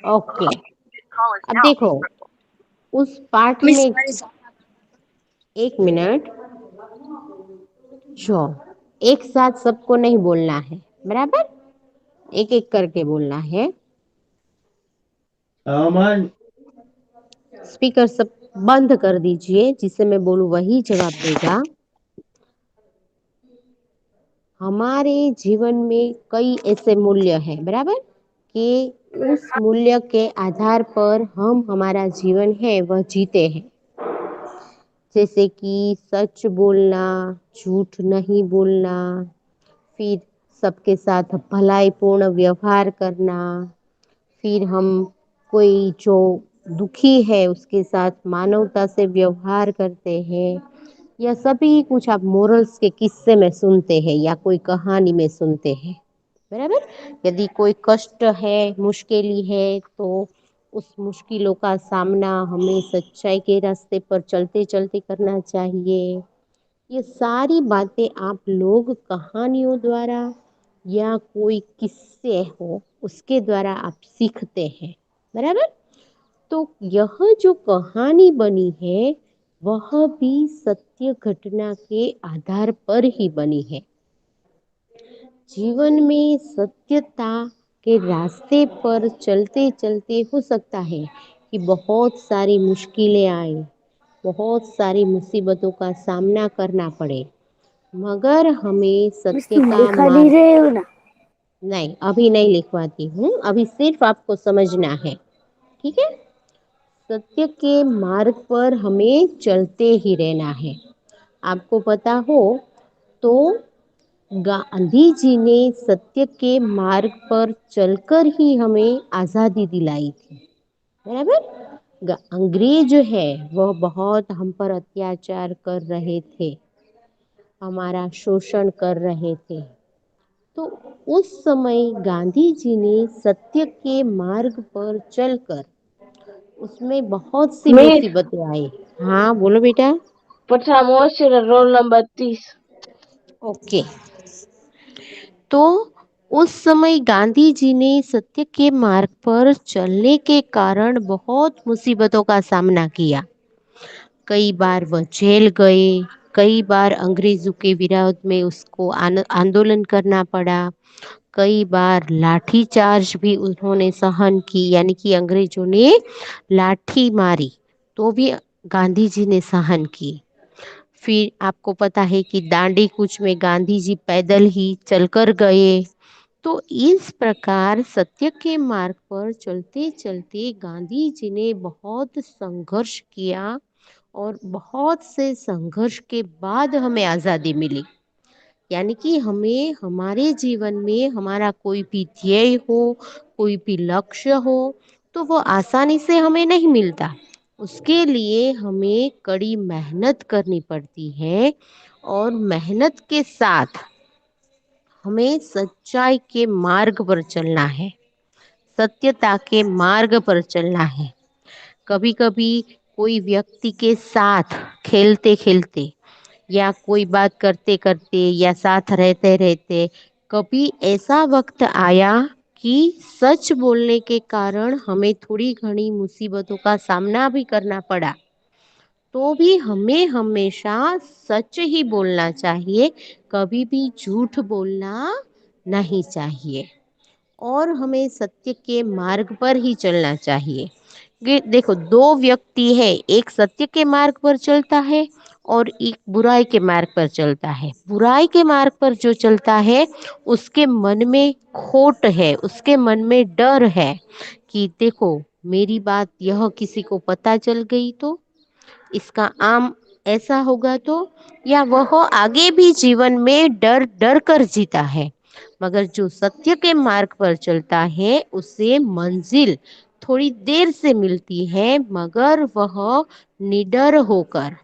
Okay. अब देखो, उस पाठ मिस में, एक मिनट, जो एक साथ सबको नहीं बोलना है, बराबर, एक एक करके बोलना है। अमन। स्पीकर सब बंद कर दीजिए, जिसे मैं बोलूं वही जवाब देगा। हमारे जीवन में कई ऐसे मूल्य हैं, बराबर, कि उस मूल्य के आधार पर हम हमारा जीवन है वह जीते हैं। जैसे कि सच बोलना, झूठ नहीं बोलना, फिर सबके साथ भलाईपूर्ण व्यवहार करना, फिर हम कोई जो दुखी है उसके साथ मानवता से व्यवहार करते हैं। यह सभी कुछ आप मोरल्स के किस्से में सुनते हैं या कोई कहानी में सुनते हैं, बराबर। यदि कोई कष्ट है, मुश्किल है, तो उस मुश्किलों का सामना हमें सच्चाई के रास्ते पर चलते चलते करना चाहिए। ये सारी बातें आप लोग कहानियों द्वारा या कोई किस्से हो उसके द्वारा आप सीखते हैं, बराबर। तो यह जो कहानी बनी है वह भी सत्य घटना के आधार पर ही बनी है। जीवन में सत्यता के रास्ते पर चलते चलते हो सकता है कि बहुत सारी मुश्किलें आए, बहुत सारी मुसीबतों का सामना करना पड़े, मगर हमें मिस सत्य तुम का लिखा नहीं मार्ग, रहे हो ना। नहीं अभी नहीं लिखवाती हूँ, अभी सिर्फ आपको समझना है, ठीक है। सत्य के मार्ग पर हमें चलते ही रहना है। आपको पता हो तो गांधी जी ने सत्य के मार्ग पर चलकर ही हमें आज़ादी दिलाई थी, बराबर। अंग्रेज है वह बहुत हम पर अत्याचार कर रहे थे, हमारा शोषण कर रहे थे। तो उस समय गांधी जी ने सत्य के मार्ग पर चलकर, उसमें बहुत सी मिस मुसीबतें आई। हाँ बोलो बेटा। pasamos el roll number 30. Okay. तो उस समय गांधी जी ने सत्य के मार्ग पर चलने के कारण बहुत मुसीबतों का सामना किया। कई बार वह जेल गए, कई बार अंग्रेजों के विरोध में उसको आंदोलन करना पड़ा, कई बार लाठी चार्ज भी उन्होंने सहन की, यानी कि अंग्रेजों ने लाठी मारी तो भी गांधी जी ने सहन की। फिर आपको पता है कि दांडी कूच में गांधी जी पैदल ही चलकर गए। तो इस प्रकार सत्य के मार्ग पर चलते चलते गांधी जी ने बहुत संघर्ष किया और बहुत से संघर्ष के बाद हमें आज़ादी मिली। यानी कि हमें हमारे जीवन में हमारा कोई भी ध्येय हो, कोई भी लक्ष्य हो, तो वो आसानी से हमें नहीं मिलता। उसके लिए हमें कड़ी मेहनत करनी पड़ती है और मेहनत के साथ हमें सच्चाई के मार्ग पर चलना है, सत्यता के मार्ग पर चलना है। कभी कभी कोई व्यक्ति के साथ खेलते खेलते या कोई बात करते करते या साथ रहते रहते कभी ऐसा वक्त आया कि सच बोलने के कारण हमें थोड़ी घनी मुसीबतों का सामना भी करना पड़ा, तो भी हमें हमेशा सच ही बोलना चाहिए, कभी भी झूठ बोलना नहीं चाहिए और हमें सत्य के मार्ग पर ही चलना चाहिए। देखो, दो व्यक्ति है, एक सत्य के मार्ग पर चलता है और एक बुराई के मार्ग पर चलता है। बुराई के मार्ग पर जो चलता है उसके मन में खोट है, उसके मन में डर है कि देखो मेरी बात यह किसी को पता चल गई तो इसका आम ऐसा होगा तो, या वह आगे भी जीवन में डर डर कर जीता है। मगर जो सत्य के मार्ग पर चलता है उसे मंजिल थोड़ी देर से मिलती है, मगर वह निडर होकर,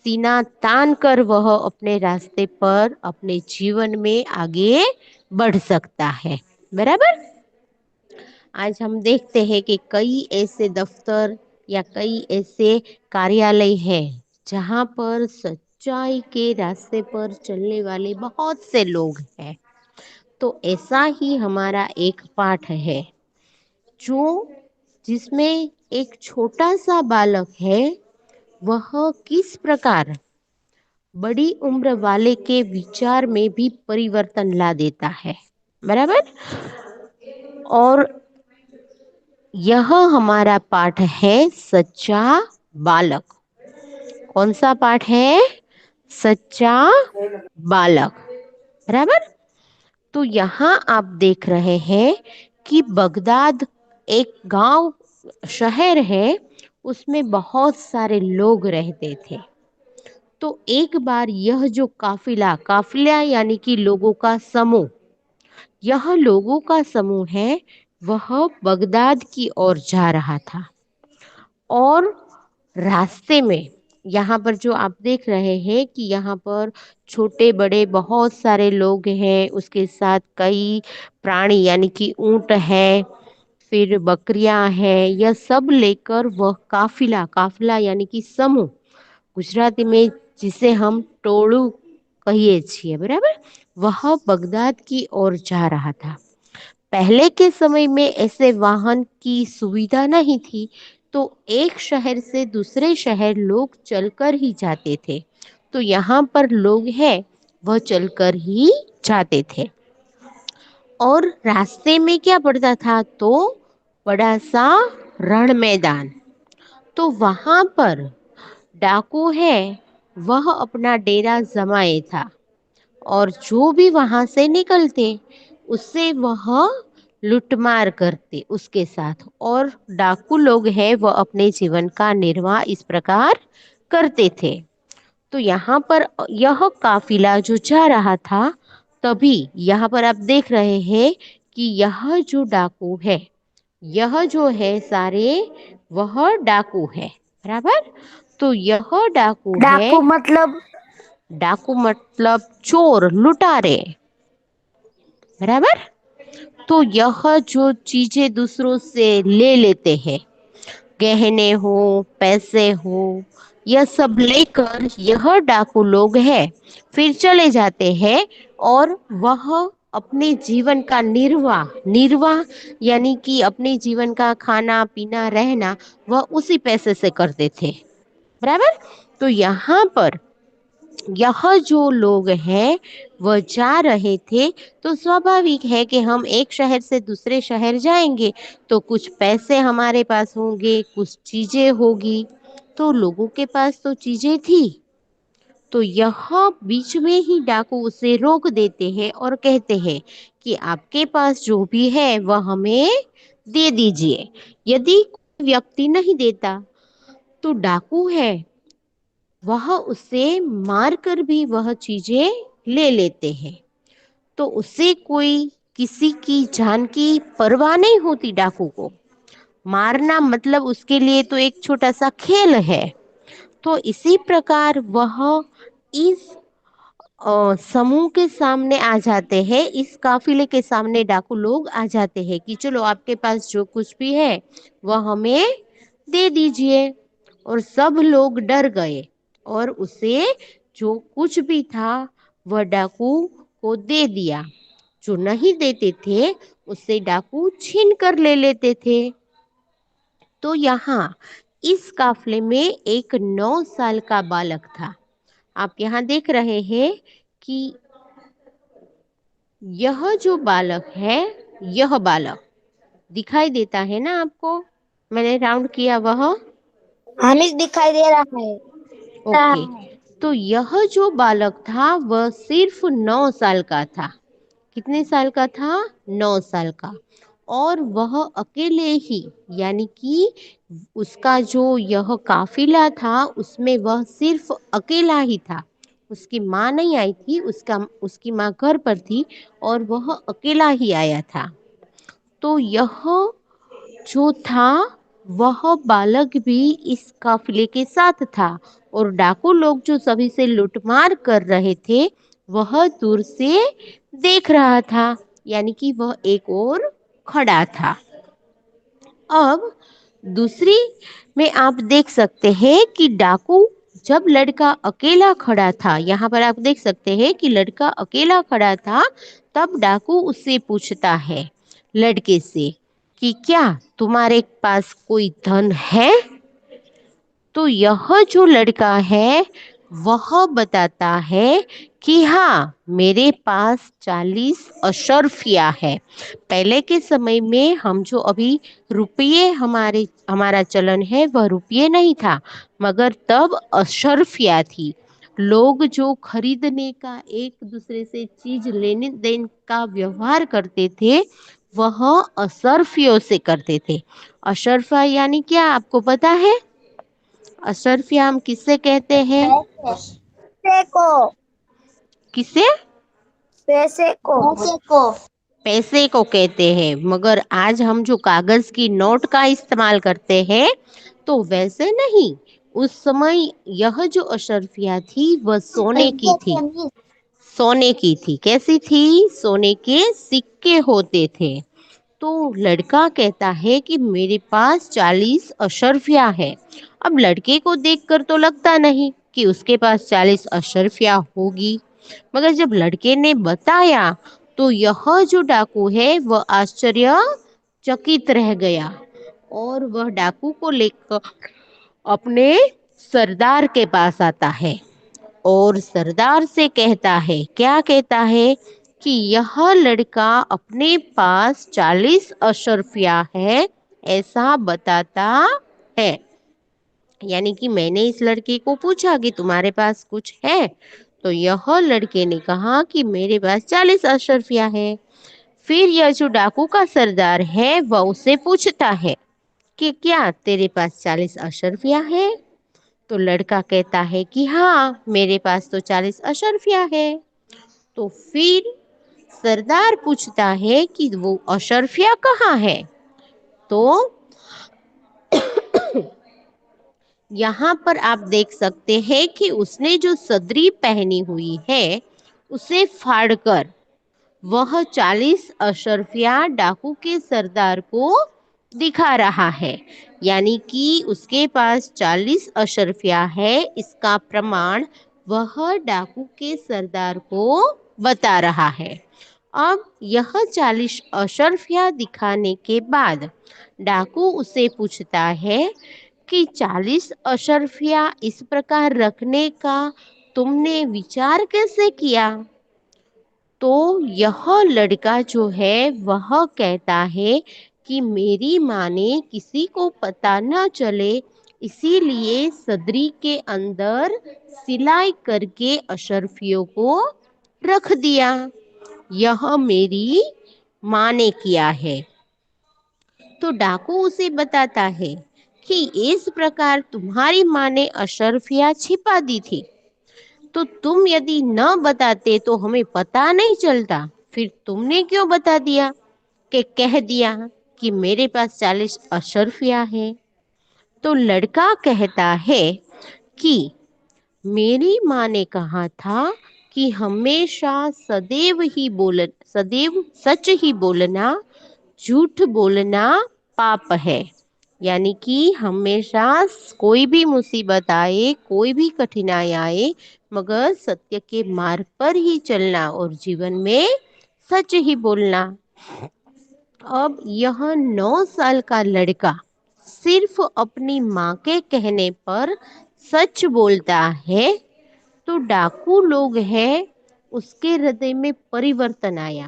सीना तान कर वह अपने रास्ते पर अपने जीवन में आगे बढ़ सकता है, बराबर। आज हम देखते हैं कि कई ऐसे दफ्तर या कई ऐसे कार्यालय हैं जहाँ पर सच्चाई के रास्ते पर चलने वाले बहुत से लोग हैं। तो ऐसा ही हमारा एक पाठ है जो जिसमें एक छोटा सा बालक है, वह किस प्रकार बड़ी उम्र वाले के विचार में भी परिवर्तन ला देता है। बराबर। और यह हमारा पाठ है सच्चा बालक। कौन सा पाठ है? सच्चा बालक। बराबर। तो यहाँ आप देख रहे हैं कि बगदाद एक गांव शहर है, उसमें बहुत सारे लोग रहते थे। तो एक बार यह जो काफिला काफिला यानी कि लोगों का समूह, यह लोगों का समूह है, वह बगदाद की ओर जा रहा था। और रास्ते में यहाँ पर जो आप देख रहे हैं कि यहाँ पर छोटे बड़े बहुत सारे लोग हैं, उसके साथ कई प्राणी यानी कि ऊंट है, फिर बकरियां हैं, यह सब लेकर वह काफिला काफिला यानी कि समूह, गुजराती में जिसे हम टोळू कहिए છીએ, बराबर, वह बगदाद की ओर जा रहा था। पहले के समय में ऐसे वाहन की सुविधा नहीं थी, तो एक शहर से दूसरे शहर लोग चलकर ही जाते थे। तो यहाँ पर लोग हैं, वह चलकर ही जाते थे। और रास्ते में क्या पड़ता था? तो बड़ा सा रण मैदान। तो वहां पर डाकू है, वह अपना डेरा जमाए था। और जो भी वहां से निकलते, उससे वह लूटमार करते उसके साथ। और डाकू लोग हैं, वह अपने जीवन का निर्वाह इस प्रकार करते थे। तो यहाँ पर यह काफिला जो जा रहा था, तभी यहाँ पर आप देख रहे हैं कि यह जो डाकू है, यह जो है सारे, वह डाकू है। बराबर। तो यह डाकू है। डाकू मतलब? डाकू मतलब चोर, लुटारे। बराबर। तो यह जो चीजें दूसरों से ले लेते हैं, गहने हो, पैसे हो, यह सब लेकर यह डाकू लोग हैं, फिर चले जाते हैं। और वह अपने जीवन का निर्वाह निर्वाह यानी कि अपने जीवन का खाना पीना रहना, वह उसी पैसे से करते थे। बराबर। तो यहाँ पर यह जो लोग हैं, वह जा रहे थे। तो स्वाभाविक है कि हम एक शहर से दूसरे शहर जाएंगे, तो कुछ पैसे हमारे पास होंगे, कुछ चीजें होगी। तो लोगों के पास तो चीजें थी। तो यह बीच में ही डाकू उसे रोक देते हैं और कहते हैं कि आपके पास जो भी है वह हमें दे दीजिए। यदि कोई व्यक्ति नहीं देता, तो डाकू है, वह उसे मार कर भी वह चीजें ले लेते हैं। तो उससे कोई किसी की जान की परवाह नहीं होती। डाकू को मारना मतलब उसके लिए तो एक छोटा सा खेल है। तो इसी प्रकार वह इस समूह के सामने आ जाते हैं, इस काफिले के सामने डाकू लोग आ जाते हैं कि चलो आपके पास जो कुछ भी है वह हमें दे दीजिए। और सब लोग डर गए और उसे जो कुछ भी था वह डाकू को दे दिया। जो नहीं देते थे, उससे डाकू छीन कर ले लेते थे। तो यहाँ इस काफले में एक 9 साल का बालक था। आप यहाँ देख रहे हैं कि यह जो बालक है, यह बालक दिखाई देता है ना आपको? मैंने राउंड किया वह। हानिस दिखाई दे रहा है। ओके। तो यह जो बालक था वह सिर्फ 9 साल का था। कितने साल का था? 9 साल का। और वह अकेले ही, यानी कि उसका जो यह काफिला था उसमें वह सिर्फ अकेला ही था। उसकी माँ नहीं आई थी, उसकी माँ घर पर थी और वह अकेला ही आया था। तो यह जो था, वह बालक भी इस काफिले के साथ था। और डाकू लोग जो सभी से लूटमार कर रहे थे, वह दूर से देख रहा था, यानी कि वह एक और खड़ा था। अब दूसरी में आप देख सकते हैं कि डाकू, जब लड़का अकेला खड़ा था, यहाँ पर आप देख सकते हैं कि लड़का अकेला खड़ा था, तब डाकू उससे पूछता है, लड़के से, कि क्या तुम्हारे पास कोई धन है? तो यह जो लड़का है वह बताता है कि हाँ, मेरे पास 40 अशर्फिया है। पहले के समय में हम जो अभी रुपये हमारा चलन है वह रुपये नहीं था, मगर तब अशर्फिया थी। लोग जो खरीदने का एक दूसरे से चीज लेने देने का व्यवहार करते थे वह अशर्फियों से करते थे। अशर्फा यानी क्या, आपको पता है? अशरफिया हम किससे कहते हैं? पैसे को। किसे? पैसे को। पैसे को। पैसे को कहते हैं। मगर आज हम जो कागज की नोट का इस्तेमाल करते हैं तो वैसे नहीं। उस समय यह जो अशरफिया थी वह सोने की थी। सोने की थी। कैसी थी? सोने के सिक्के होते थे। तो लड़का कहता है कि मेरे पास 40 अशर्फिया है। अब लड़के को देखकर तो लगता नहीं कि उसके पास 40 अशर्फिया होगी, मगर जब लड़के ने बताया तो यह जो डाकू है वह आश्चर्यचकित रह गया और वह डाकू को लेकर अपने सरदार के पास आता है और सरदार से कहता है, क्या कहता है? कि यह लड़का अपने पास 40 अशर्फिया है ऐसा बताता है। यानी कि मैंने इस लड़के को पूछा कि तुम्हारे पास कुछ है, तो यह लड़के ने कहा कि मेरे पास 40 अशर्फिया है। फिर यह जो डाकू का सरदार है वह उसे पूछता है कि क्या तेरे पास 40 अशर्फिया है? तो लड़का कहता है कि हाँ, मेरे पास तो 40 अशर्फिया है। तो फिर सरदार पूछता है कि वो अशर्फिया कहाँ है? तो यहाँ पर आप देख सकते हैं कि उसने जो सदरी पहनी हुई है उसे फाड़कर वह 40 अशर्फिया डाकू के सरदार को दिखा रहा है। यानी कि उसके पास 40 अशर्फिया है, इसका प्रमाण वह डाकू के सरदार को बता रहा है। अब यह 40 अशर्फिया दिखाने के बाद डाकू उसे पूछता है कि 40 अशर्फिया इस प्रकार रखने का तुमने विचार कैसे किया? तो यह लड़का जो है वह कहता है कि मेरी माँ ने किसी को पता न चले इसीलिए सदरी के अंदर सिलाई करके अशर्फियों को रख दिया। यह मेरी माँ ने किया है। तो डाकू उसे बताता है कि इस प्रकार तुम्हारी माँ ने अशर्फिया छिपा दी थी, तो तुम यदि न बताते तो हमें पता नहीं चलता। फिर तुमने क्यों बता दिया कि कह दिया कि मेरे पास 40 अशर्फिया है? तो लड़का कहता है कि मेरी माँ ने कहा था कि हमेशा सदैव सच ही बोलना, झूठ बोलना पाप है। यानी कि हमेशा कोई भी मुसीबत आए, कोई भी कठिनाई आए, मगर सत्य के मार्ग पर ही चलना और जीवन में सच ही बोलना। अब यह 9 साल का लड़का सिर्फ अपनी माँ के कहने पर सच बोलता है, तो डाकू लोग हैं उसके हृदय में परिवर्तन आया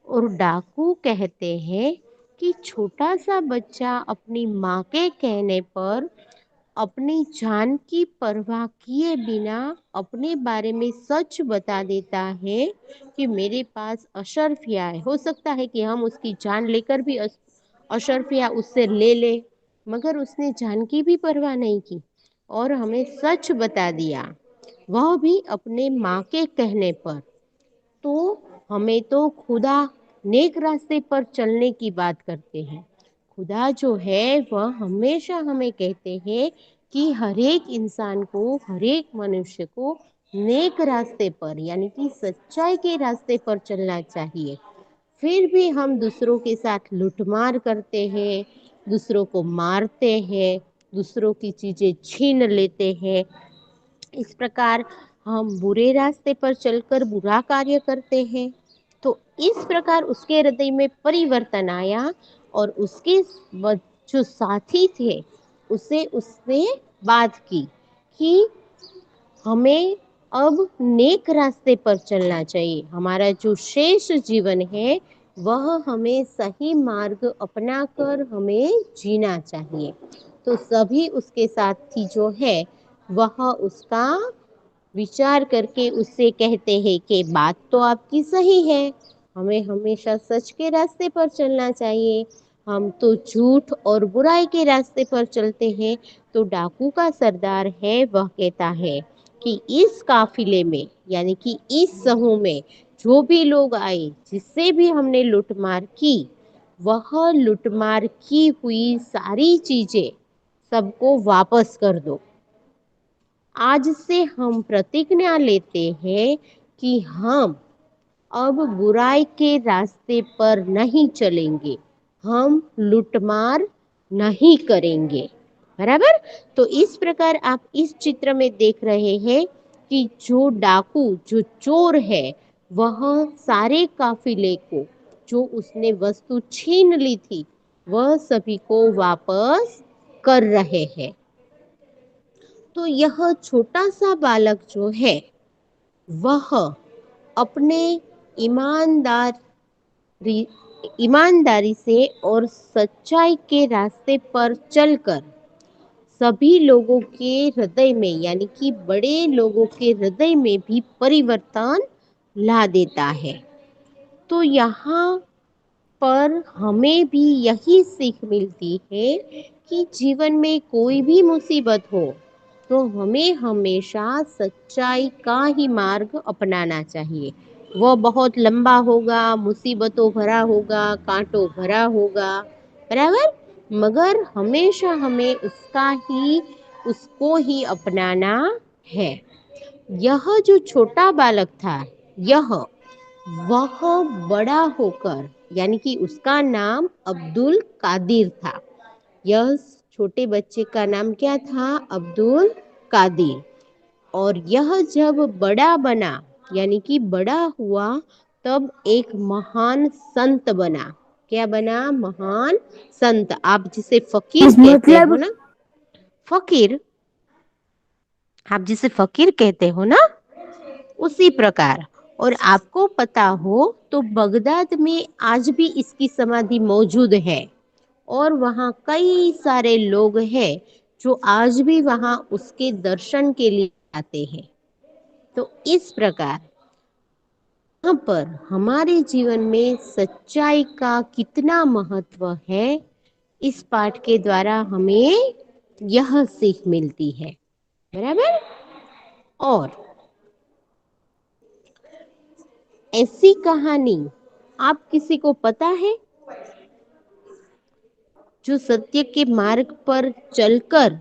और डाकू कहते हैं कि छोटा सा बच्चा अपनी माँ के कहने पर अपनी जान की परवाह किए बिना अपने बारे में सच बता देता है कि मेरे पास अशर्फिया है। हो सकता है कि हम उसकी जान लेकर भी अशर्फिया उससे ले ले, मगर उसने जान की भी परवाह नहीं की और हमें सच बता दिया, वह भी अपने माँ के कहने पर। तो हमें तो खुदा नेक रास्ते पर चलने की बात करते हैं। खुदा जो है वह हमेशा हमें कहते हैं कि हर एक इंसान को, हर एक मनुष्य को नेक रास्ते पर यानी कि सच्चाई के रास्ते पर चलना चाहिए। फिर भी हम दूसरों के साथ लूटमार करते हैं, दूसरों को मारते हैं, दूसरों की चीज़ें छीन लेते हैं। इस प्रकार हम बुरे रास्ते पर चलकर बुरा कार्य करते हैं। तो इस प्रकार उसके हृदय में परिवर्तन आया और उसके जो साथी थे उसे उसने बात की कि हमें अब नेक रास्ते पर चलना चाहिए, हमारा जो शेष जीवन है वह हमें सही मार्ग अपनाकर हमें जीना चाहिए। तो सभी उसके साथी जो है वह उसका विचार करके उससे कहते हैं कि बात तो आपकी सही है, हमें हमेशा सच के रास्ते पर चलना चाहिए, हम तो झूठ और बुराई के रास्ते पर चलते हैं। तो डाकू का सरदार है वह कहता है कि इस काफिले में यानी कि इस समूह में जो भी लोग आए, जिससे भी हमने लूटमार की, वह लूटमार की हुई सारी चीजें सबको वापस कर दो। आज से हम प्रतिज्ञा लेते हैं कि हम अब बुराई के रास्ते पर नहीं चलेंगे, हम लूटमार नहीं करेंगे। बराबर। तो इस प्रकार आप इस चित्र में देख रहे हैं कि जो डाकू जो चोर है वह सारे काफिले को जो उसने वस्तु छीन ली थी वह सभी को वापस कर रहे हैं। तो यह छोटा सा बालक जो है वह अपने ईमानदारी ईमानदारी से और सच्चाई के रास्ते पर चलकर सभी लोगों के हृदय में यानी कि बड़े लोगों के हृदय में भी परिवर्तन ला देता है। तो यहाँ पर हमें भी यही सीख मिलती है कि जीवन में कोई भी मुसीबत हो तो हमें हमेशा सच्चाई का ही मार्ग अपनाना चाहिए। वह बहुत लंबा होगा, मुसीबतों भरा होगा, कांटों भरा होगा, बराबर, मगर हमेशा हमें उसको ही अपनाना है। यह जो छोटा बालक था यह वह बड़ा होकर यानी कि उसका नाम अब्दुल कादिर था। यह छोटे बच्चे का नाम क्या था? अब्दुल कादिर। और यह जब बड़ा बना यानी कि बड़ा हुआ तब एक महान संत बना। क्या बना? महान संत। आप जिसे फकीर कहते हो मतलब ना, फकीर, आप जिसे फकीर कहते हो ना, उसी प्रकार। और आपको पता हो तो बगदाद में आज भी इसकी समाधि मौजूद है और वहाँ कई सारे लोग हैं जो आज भी वहाँ उसके दर्शन के लिए आते हैं। तो इस प्रकार यहाँ पर हमारे जीवन में सच्चाई का कितना महत्व है, इस पाठ के द्वारा हमें यह सीख मिलती है। बराबर। और ऐसी कहानी आप किसी को पता है जो सत्य के मार्ग पर चलकर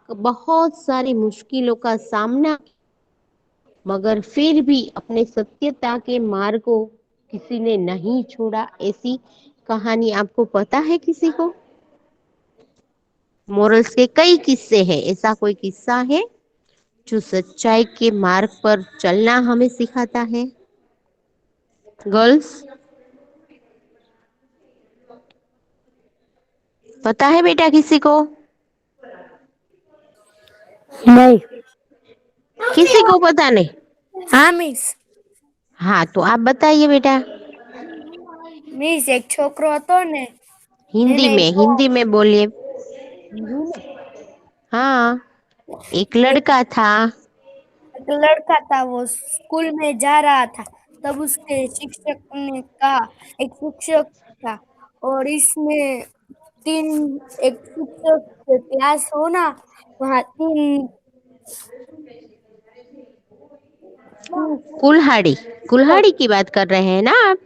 बहुत सारी मुश्किलों का सामना मगर फिर भी अपने सत्यता के मार्ग को किसी ने नहीं छोड़ा? ऐसी कहानी आपको पता है किसी को? मोरल्स के कई किस्से हैं, ऐसा कोई किस्सा है जो सच्चाई के मार्ग पर चलना हमें सिखाता है? गर्ल्स, पता है बेटा किसी को? नहीं। किसी को पता नहीं? हाँ मिस। हाँ तो आप बताइए बेटा। मिस एक छोकरो હતો ને हिंदी એને में, हिंदी में बोलिए। हाँ, एक लड़का था। एक लड़का था, वो स्कूल में जा रहा था। तब उसके शिक्षक ने कहा, एक शिक्षक था और इसमें तीन, एक शिक्षक के क्लास हो ना, वहाँ तीन कुल्हाड़ी, कुल्हाड़ी की बात कर रहे हैं ना आप?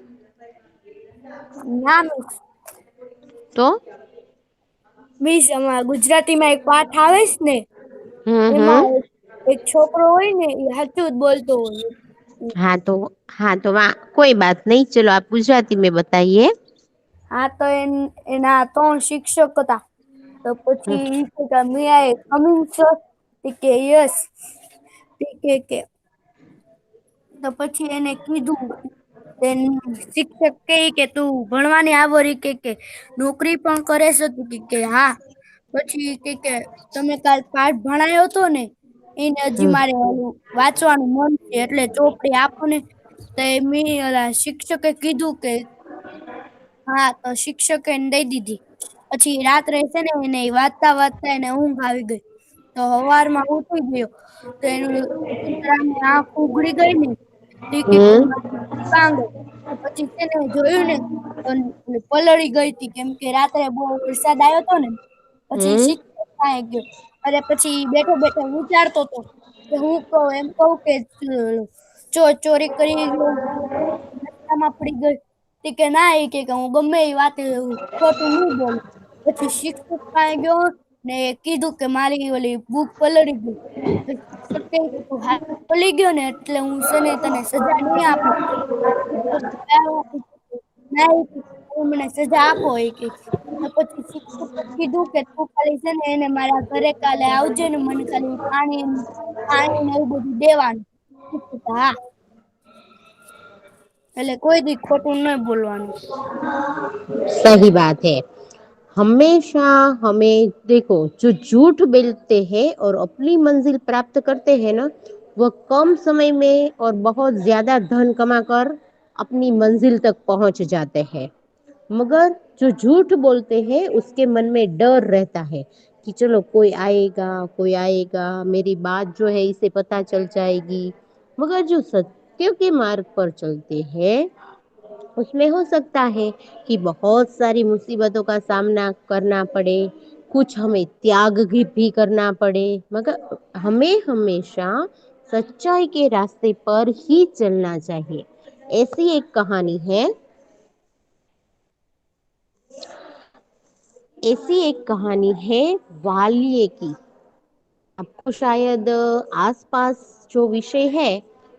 નામ तो મીસ અમારા ગુજરાતીમાં એક પાઠ આવે છે ને, એમાં हम्म। એક છોકરો હોય ને એ સાચું જ બોલતો હોય. हाँ तो, हाँ तो वहाँ कोई बात नहीं, चलो आप गुजराती में बताइए। હા તો એના ત્રણ શિક્ષક હતા. તો પછી ઈ કે કે મે આઈ કમિંગ સર? કે યસ. કે તો પછી એને કીધું તેન શિક્ષક કે તું ભણવાની આવો રી કે નોકરી પણ કરે છે તું કે હા પછી કે તમે કાલ પાઠ ભણાયો હતો ને એને હજી મારે વાંચવાનું મન છે એટલે ચોપડી આપો ને તો મેં શિક્ષકે કીધું કે હા તો શિક્ષકે એને દઈ દીધી પછી રાત્રે છે ને એને વાંચતા વાંચતા એને ઊંઘ આવી ગઈ તો હવારમાં ઉઠી ગયો તો એનું કૂતરાની આંખ ઉઘડી ગઈ ને હમ પછી તેને જોયું ને પલળી ગઈ હતી કેમ કે રાત્રે બહુ વરસાદ આવ્યો હતો ને પછી હમ શિક્ષક પાસે ગયો અરે પછી બેઠો બેઠો વિચારતો હતો કે હું કહું એમ કહું કે ચોરી કરી રસ્તામાં પડી ગઈ કે ના એ કે હું ગમે એ વાત ખોટું નહીં બોલું પછી શિક્ષક પાસે ગયો ને કીધું કે મારી ઓલી બુક પલળી ગઈ શિક્ષક કહે કે તું હાથ પલળી ગયો ને એટલે હું છે ને તને સજા નહીં આપું ના તમે મને સજા આપો એ કે તો પછી શિક્ષકે કીધું કે તું ખાલી છે ને એને મારા ઘરે કાલે આવજે ને મને ખાલી પાણી ને એવું બધું દેવાનું હા એટલે કોઈ દી ખોટું નહીં બોલવાનું सही बात है। हमेशा हमें देखो, जो झूठ बोलते हैं और अपनी मंजिल प्राप्त करते हैं ना, वह कम समय में और बहुत ज्यादा धन कमाकर अपनी मंजिल तक पहुंच जाते हैं। मगर जो झूठ बोलते हैं उसके मन में डर रहता है कि चलो कोई आएगा, मेरी बात जो है इसे पता चल जाएगी। मगर जो सत्य के मार्ग पर चलते हैं उसमें हो सकता है कि बहुत सारी मुसीबतों का सामना करना पड़े, कुछ हमें त्याग भी करना पड़े, मगर हमें हमेशा सच्चाई के रास्ते पर ही चलना चाहिए। ऐसी एक कहानी है, ऐसी एक कहानी है वाल्य की। आपको शायद आसपास जो विषय है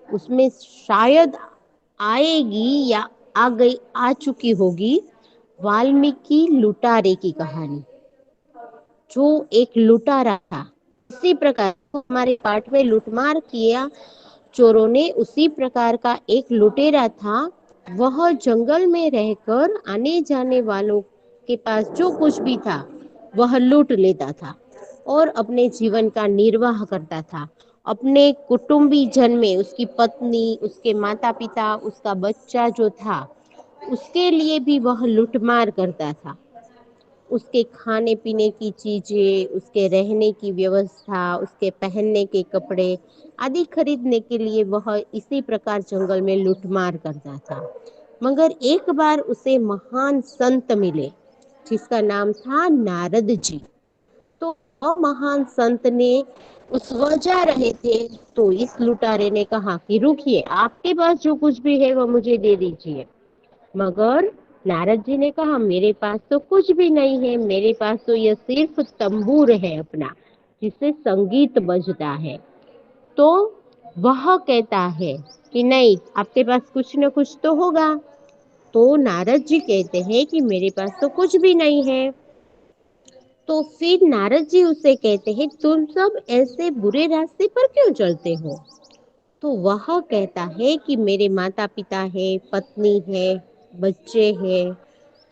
उसमें शायद आएगी या आ चुकी होगी वाल्मीकि लुटारे की कहानी। जो एक लुटारा था, इसी प्रकार हमारे पाठ में लूटमार किया चोरों ने, उसी प्रकार का एक लुटेरा था। वह जंगल में रहकर आने जाने वालों के पास जो कुछ भी था वह लूट लेता था और अपने जीवन का निर्वाह करता था। अपने कुटुंबी जन में उसकी पत्नी, उसके माता पिता, उसका बच्चा जो था, उसके लिए भी वह लूटमार करता था। उसके खाने पीने की चीजें, उसके रहने की व्यवस्था, उसके पहनने के कपड़े आदि खरीदने के लिए वह इसी प्रकार जंगल में लूटमार करता था। मगर एक बार उसे महान संत मिले जिसका नाम था नारद जी। तो वह महान संत ने उस वजह रहे थे, तो इस लुटारे ने कहा कि रुकिए, आपके पास जो कुछ भी है वह मुझे दे दीजिए। मगर नारद जी ने कहा मेरे पास तो कुछ भी नहीं है, मेरे पास तो यह सिर्फ तंबूर है अपना, जिससे संगीत बजता है। तो वह कहता है कि नहीं, आपके पास कुछ न कुछ तो होगा। तो नारद जी कहते हैं कि मेरे पास तो कुछ भी नहीं है। तो फिर नारद जी उसे कहते हैं तुम सब ऐसे बुरे रास्ते पर क्यों चलते हो। तो वह कहता है कि मेरे माता पिता है, पत्नी है, बच्चे हैं,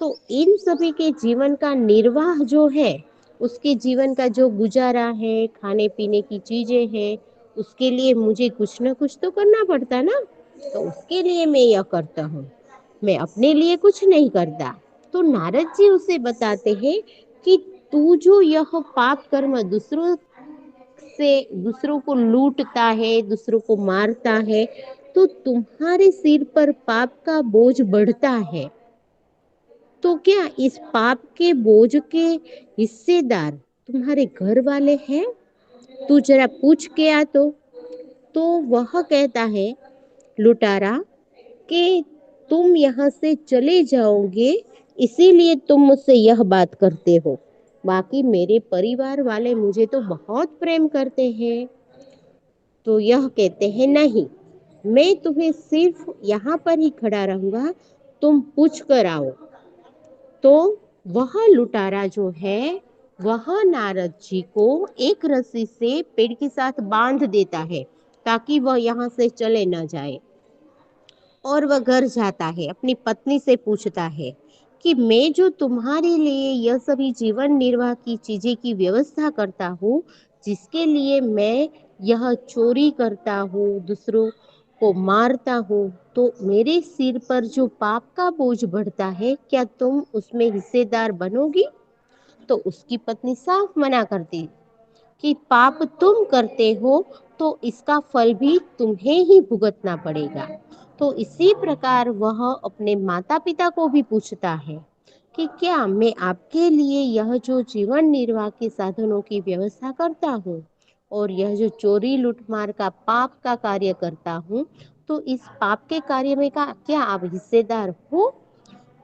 तो इन सभी के जीवन का निर्वाह जो है, उसके जीवन का जो गुजारा है, खाने पीने की चीजें हैं, उसके लिए मुझे कुछ ना कुछ तो करना पड़ता ना, तो उसके लिए मैं यह करता हूँ, मैं अपने लिए कुछ नहीं करता। तो नारद जी उसे बताते हैं कि तू जो यह पाप कर्म दूसरों को लूटता है, दूसरों को मारता है, तो तुम्हारे सिर पर पाप का बोझ बढ़ता है। तो क्या इस पाप के बोझ के हिस्सेदार तुम्हारे घर वाले हैं? तू जरा पूछ के आ। तो वह कहता है लुटारा कि तुम यहाँ से चले जाओगे, इसीलिए तुम मुझसे यह बात करते हो, बाकी मेरे परिवार वाले मुझे तो बहुत प्रेम करते हैं। तो यह कहते हैं नहीं, मैं तुम्हें सिर्फ यहाँ पर ही खड़ा रहूंगा, तुम पूछ कर आओ। तो वह लुटारा जो है वह नारद जी को एक रस्सी से पेड़ के साथ बांध देता है ताकि वह यहाँ से चले न जाए। और वह घर जाता है, अपनी पत्नी से पूछता है कि मैं जो तुम्हारे लिए यह सभी जीवन निर्वाह की चीजें की व्यवस्था करता हूँ, जिसके लिए मैं यह चोरी करता हूँ, दूसरों को मारता हूँ, तो मेरे सिर पर जो पाप का बोझ बढ़ता है, क्या तुम उसमें हिस्सेदार बनोगी? तो उसकी पत्नी साफ मना करती कि पाप तुम करते हो तो इसका फल भी तुम्हें ही भुगतना पड़ेगा। तो इसी प्रकार वह अपने माता पिता को भी पूछता है कि क्या मैं आपके लिए यह जो जीवन निर्वाह के साधनों की व्यवस्था करता हूँ और यह जो चोरी लूटमार का पाप का कार्य करता हूँ, तो इस पाप के कार्य में का क्या आप हिस्सेदार हो?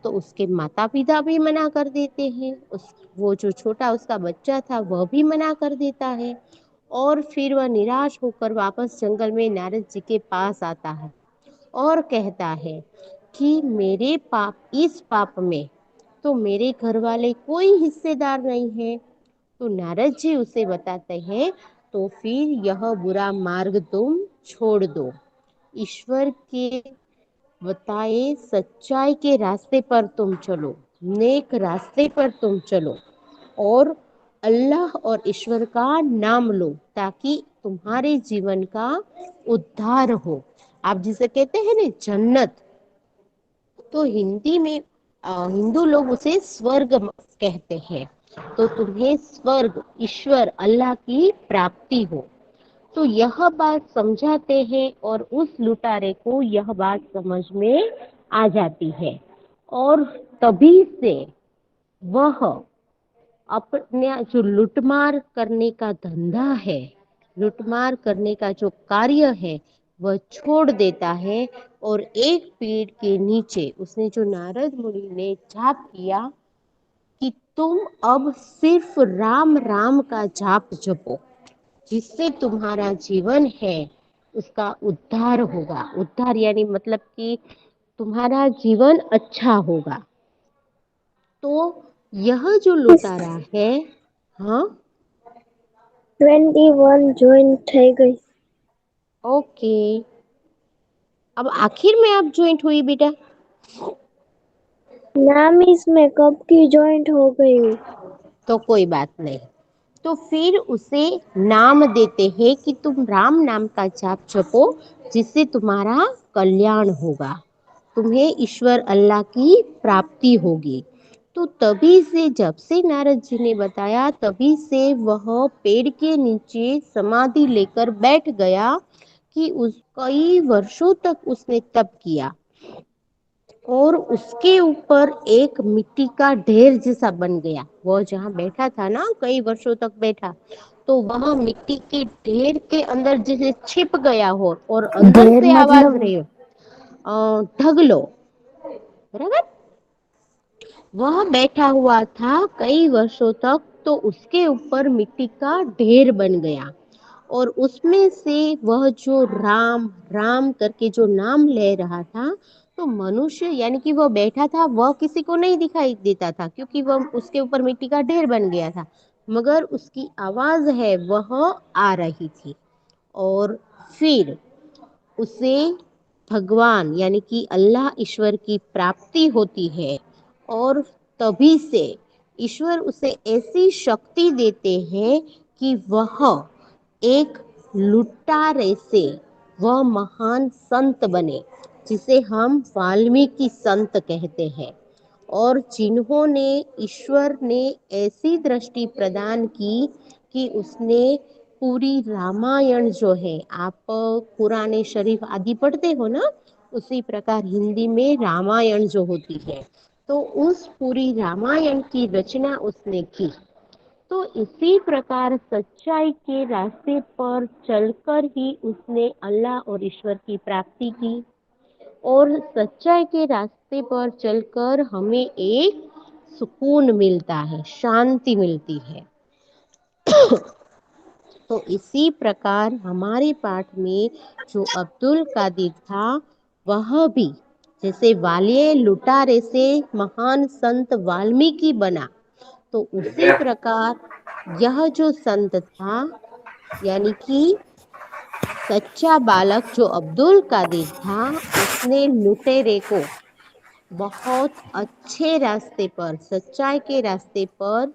तो उसके माता पिता भी मना कर देते हैं, उस वो जो छोटा उसका बच्चा था वह भी मना कर देता है। और फिर वह निराश होकर वापस जंगल में नारद जी के पास आता है और कहता है कि मेरे पाप, इस पाप में तो मेरे घर वाले कोई हिस्सेदार नहीं है। तो नारद जी उसे बताते हैं, तो फिर यह बुरा मार्ग तुम छोड़ दो, ईश्वर के बताए सच्चाई के रास्ते पर तुम चलो, नेक रास्ते पर तुम चलो और अल्लाह और ईश्वर का नाम लो, ताकि तुम्हारे जीवन का उद्धार हो। आप जिसे कहते हैं ना जन्नत, तो हिंदी में हिंदू लोग उसे स्वर्ग कहते हैं। तो तुम्हें स्वर्ग, ईश्वर अल्लाह की प्राप्ति हो। तो यह बात समझाते हैं और उस लुटारे को यह बात समझ में आ जाती है और तभी से वह अपने जो लूटमार करने का धंधा है, लूटमार करने का जो कार्य है, वह छोड़ देता है और एक पेड़ के नीचे उसने जो नारद मुनि ने जाप किया कि तुम अब सिर्फ राम राम का जाप जपो, जिससे तुम्हारा जीवन है उसका उद्धार होगा। उद्धार यानी मतलब कि तुम्हारा जीवन अच्छा होगा। तो यह जो लुटारा है, हाँ 21 ज्वाइन થઈ ગઈ। ओके, अब आखिर में आप ज्वाइंट हुई बेटा? नाम इसमें कब की ज्वाइंट हो गई हूँ। तो कोई बात नहीं, तो फिर उसे नाम देते हैं कि तुम राम नाम का जाप जपो, जिससे तुम्हारा कल्याण होगा, तुम्हें ईश्वर अल्लाह की प्राप्ति होगी। तो तभी से, जब से नारद जी ने बताया, तभी से वह पेड़ के नीचे समाधि लेकर बैठ गया कि उस कई वर्षों तक उसने तप किया और उसके ऊपर एक मिट्टी का ढेर जैसा बन गया। वह जहाँ बैठा था ना, कई वर्षों तक बैठा, तो वह मिट्टी के ढेर के अंदर जैसे छिप गया हो और अंदर ढेर से आवाज मतलब रही हो, ढगलो, बराबर। वह बैठा हुआ था कई वर्षों तक, तो उसके ऊपर मिट्टी का ढेर बन गया और उसमें से वह जो राम राम करके जो नाम ले रहा था, तो मनुष्य यानी कि वह बैठा था, वह किसी को नहीं दिखाई देता था क्योंकि वह उसके ऊपर मिट्टी का ढेर बन गया था, मगर उसकी आवाज है वह आ रही थी। और फिर उसे भगवान यानी कि अल्लाह ईश्वर की प्राप्ति होती है और तभी से ईश्वर उसे ऐसी शक्ति देते हैं कि वह एक लुटारे से वह महान संत बने, जिसे हम वाल्मीकि संत कहते हैं। और जिन्होंने, ईश्वर ने ऐसी दृष्टि प्रदान की कि उसने पूरी रामायण जो है, आप कुरान शरीफ आदि पढ़ते हो ना, उसी प्रकार हिंदी में रामायण जो होती है, तो उस पूरी रामायण की रचना उसने की। तो इसी प्रकार सच्चाई के रास्ते पर चलकर ही उसने अल्लाह और ईश्वर की प्राप्ति की और सच्चाई के रास्ते पर चलकर हमें एक सुकून मिलता है, शांति मिलती है। तो इसी प्रकार हमारे पाठ में जो अब्दुल कादिर था, वह भी जैसे वालिए लुटारे से महान संत वाल्मीकि बना, तो उसी प्रकार यह जो संत था, यानी कि सच्चा बालक जो अब्दुल कादिर था, उसने लुटेरे को बहुत अच्छे रास्ते पर, सच्चाई के रास्ते पर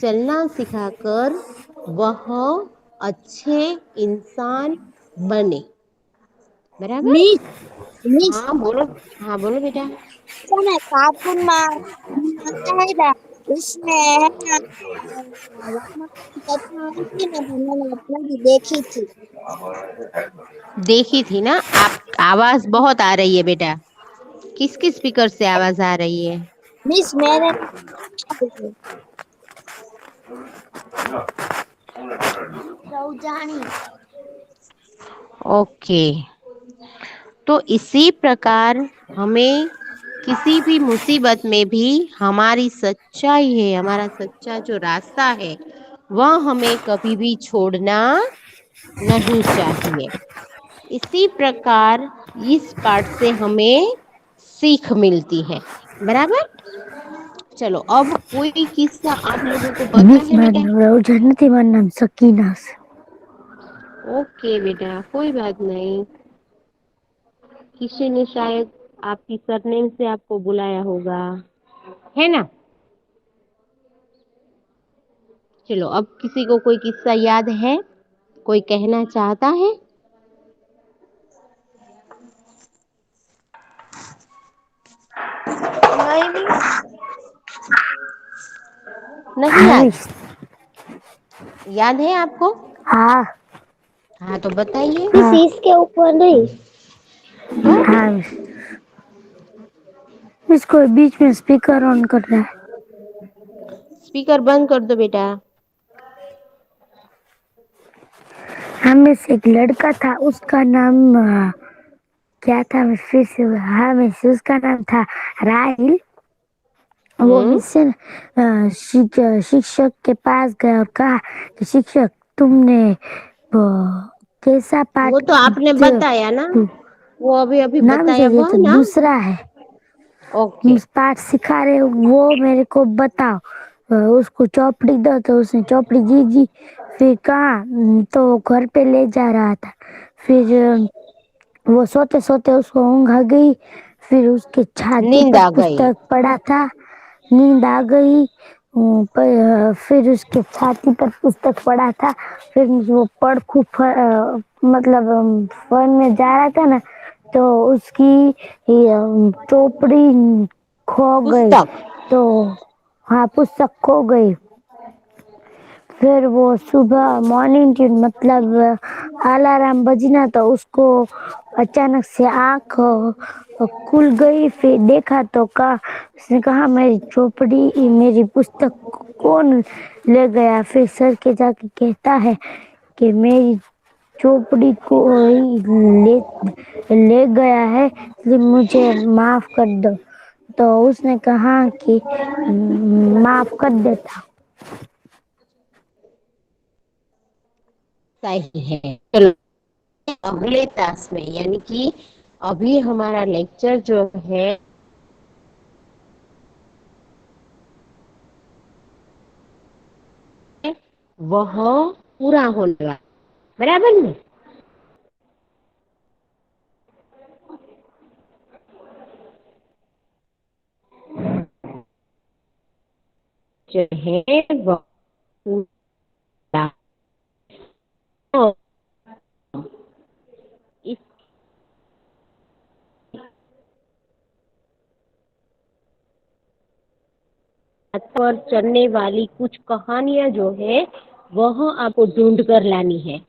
चलना सिखाकर वह अच्छे इंसान बने। बराबर। मिस मिस हाँ बोलो। हाँ बोलो बेटा। है ना कार्टून में आता है ना उसमें है ना रामायण की कथा होती है ना तो मैंने अपने भी देखी थी। देखी थी ना आप? आवाज बहुत आ रही है बेटा। किसके स्पीकर से आवाज आ रही है? मिस मैंने रौजानी ओके। तो इसी प्रकार हमें किसी भी मुसीबत में भी हमारी सच्चाई है, हमारा सच्चा जो रास्ता है, वह हमें कभी भी छोड़ना नहीं चाहिए। इसी प्रकार इस पाठ से हमें सीख मिलती है। बराबर। चलो अब कोई किस्सा आप लोगों को पता मिस है मैं बेटा? रौजानी थी मेरा नाम सकीना से। ओके बेटा, कोई बात नहीं। किसी ने शायद आपकी सरनेम से आपको बुलाया होगा, है ना? चलो अब किसी को कोई किस्सा याद है, कोई कहना चाहता है? नहीं मिस। नहीं हाँ याद? मिस। याद है आपको? हाँ हाँ तो बताइए। मिस इसके ऊपर नहीं। तो हाँ मिस इसको बीच में स्पीकर ऑन करना है। स्पीकर बंद कर दो बेटा। हाँ मिस एक लड़का था उसका नाम क्या था मिस फिर से। हाँ मिस उसका नाम था राहिल। वो हम्म। मिस से शिक्षक के पास गया और कहा कि शिक्षक तुमने वो कैसा वो पाठ तो आपने द- बताया ना, वो अभी अभी ना मिस बताया ये वह तो ना। दूसरा है। ओके। पाठ सिखा रहे हो वो मेरे को बताओ। उसको चौपड़ी दो तो उसने चौपड़ी दी दी। फिर कहा तो वो घर पे ले जा रहा था। फिर वो सोते सोते उसको ऊँघ आ गई। फिर उसके छाती नींद पर आ गई। पुस्तक पड़ा था। नींद आ गई। फिर उसके छाती पर पुस्तक पड़ा था। फिर वो पढ़ खूब मतलब फन में जा रहा था ना तो उसकी चोपड़ी खो गई। पुस्तक। तो हाँ पुस्तक खो गई। फिर वो सुबह मॉर्निंग ट्यून मतलब अलार्म बजना तो उसको अचानक से आँख खुल गई। फिर देखा तो कहा उसने कहा मेरी चौपड़ी मेरी पुस्तक कौन ले गया। फिर सर के जाके कहता है कि मेरी चौपड़ी को ले ले गया है इसलिए मुझे माफ कर दो। तो उसने कहा कि माफ कर देता। सही है। चलो अगले क्लास में, यानी कि अभी हमारा लेक्चर जो है वह पूरा होने वाला। बराबर में जो है वह पूरा। तो इस पर चलने वाली कुछ कहानियां जो है वह आपको ढूंढ कर लानी है।